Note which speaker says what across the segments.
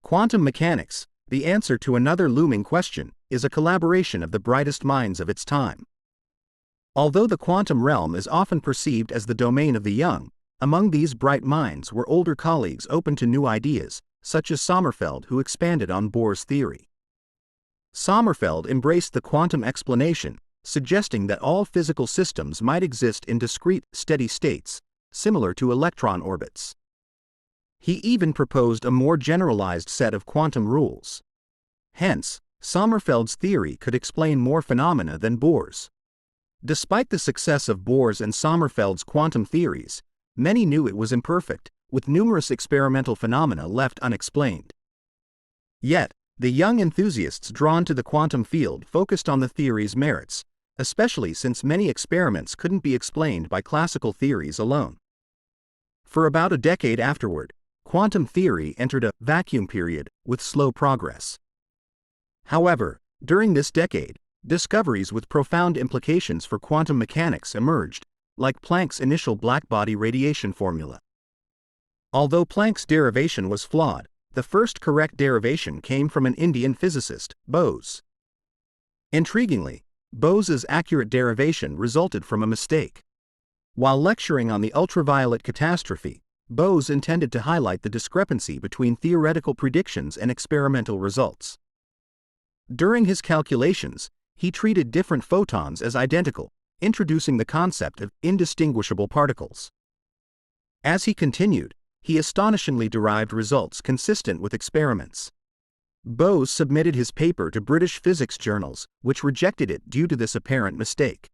Speaker 1: Quantum mechanics, the answer to another looming question, is a collaboration of the brightest minds of its time. Although the quantum realm is often perceived as the domain of the young, among these bright minds were older colleagues open to new ideas, such as Sommerfeld, who expanded on Bohr's theory. Sommerfeld embraced the quantum explanation, suggesting that all physical systems might exist in discrete, steady states, similar to electron orbits. He even proposed a more generalized set of quantum rules. Hence, Sommerfeld's theory could explain more phenomena than Bohr's. Despite the success of Bohr's and Sommerfeld's quantum theories, many knew it was imperfect, with numerous experimental phenomena left unexplained. Yet, the young enthusiasts drawn to the quantum field focused on the theory's merits, especially since many experiments couldn't be explained by classical theories alone. For about a decade afterward, quantum theory entered a vacuum period with slow progress. However, during this decade, discoveries with profound implications for quantum mechanics emerged, like Planck's initial blackbody radiation formula. Although Planck's derivation was flawed, the first correct derivation came from an Indian physicist, Bose. Intriguingly, Bose's accurate derivation resulted from a mistake. While lecturing on the ultraviolet catastrophe, Bose intended to highlight the discrepancy between theoretical predictions and experimental results. During his calculations, he treated different photons as identical, introducing the concept of indistinguishable particles. As he continued, he astonishingly derived results consistent with experiments. Bose submitted his paper to British physics journals, which rejected it due to this apparent mistake.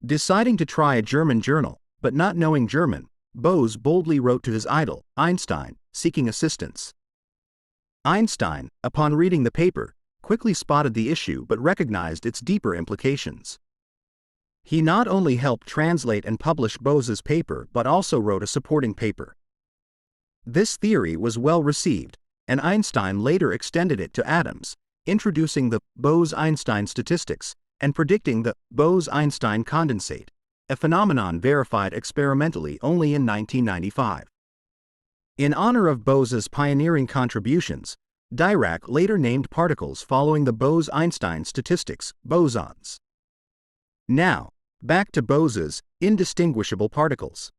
Speaker 1: Deciding to try a German journal, but not knowing German, Bose boldly wrote to his idol, Einstein, seeking assistance. Einstein, upon reading the paper, quickly spotted the issue but recognized its deeper implications. He not only helped translate and publish Bose's paper but also wrote a supporting paper. This theory was well received, and Einstein later extended it to atoms, introducing the Bose-Einstein statistics and predicting the Bose-Einstein condensate, a phenomenon verified experimentally only in 1995. In honor of Bose's pioneering contributions, Dirac later named particles following the Bose-Einstein statistics bosons. Now, back to Bose's indistinguishable particles.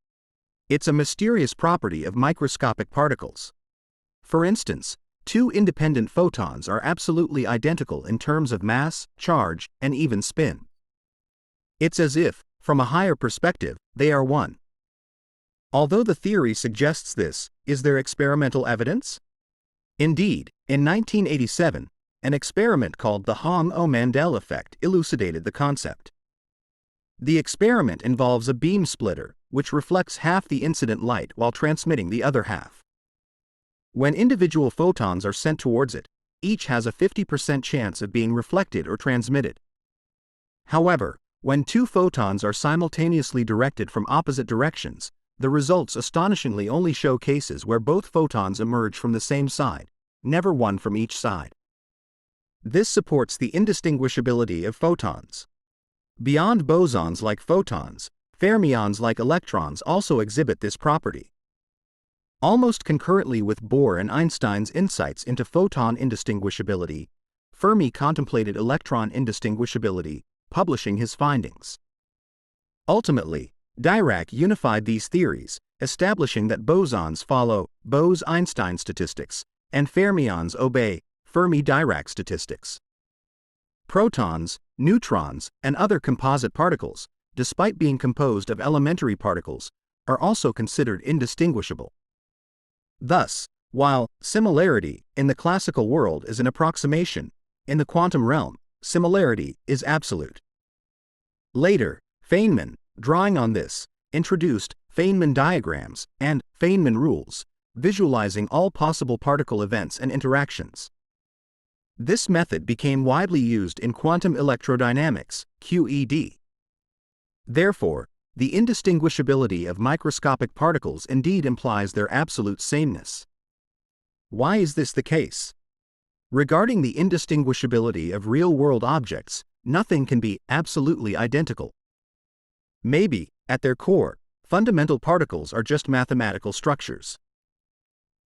Speaker 1: It's a mysterious property of microscopic particles. For instance, two independent photons are absolutely identical in terms of mass, charge, and even spin. It's as if, from a higher perspective, they are one. Although the theory suggests this, is there experimental evidence? Indeed, in 1987, an experiment called the Hong-O-Mandel effect elucidated the concept. The experiment involves a beam splitter, which reflects half the incident light while transmitting the other half. When individual photons are sent towards it, each has a 50% chance of being reflected or transmitted. However, when two photons are simultaneously directed from opposite directions, the results astonishingly only show cases where both photons emerge from the same side, never one from each side. This supports the indistinguishability of photons. Beyond bosons like photons, fermions like electrons also exhibit this property. Almost concurrently with Bohr and Einstein's insights into photon indistinguishability, Fermi contemplated electron indistinguishability, publishing his findings. Ultimately, Dirac unified these theories, establishing that bosons follow Bose-Einstein statistics, and fermions obey Fermi-Dirac statistics. Protons, neutrons, and other composite particles, despite being composed of elementary particles, are also considered indistinguishable. Thus, while similarity in the classical world is an approximation, in the quantum realm, similarity is absolute. Later, Feynman, drawing on this, introduced Feynman diagrams and Feynman rules, visualizing all possible particle events and interactions. This method became widely used in quantum electrodynamics, QED. Therefore, the indistinguishability of microscopic particles indeed implies their absolute sameness. Why is this the case? Regarding the indistinguishability of real-world objects, nothing can be absolutely identical. Maybe, at their core, fundamental particles are just mathematical structures.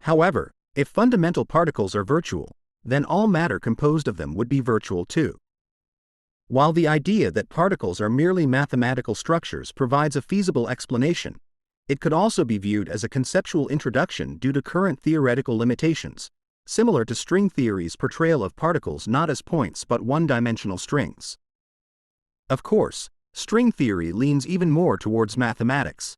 Speaker 1: However, If fundamental particles are virtual, then all matter composed of them would be virtual too. While the idea that particles are merely mathematical structures provides a feasible explanation, it could also be viewed as a conceptual introduction due to current theoretical limitations, similar to string theory's portrayal of particles not as points but one-dimensional strings. Of course, string theory leans even more towards mathematics.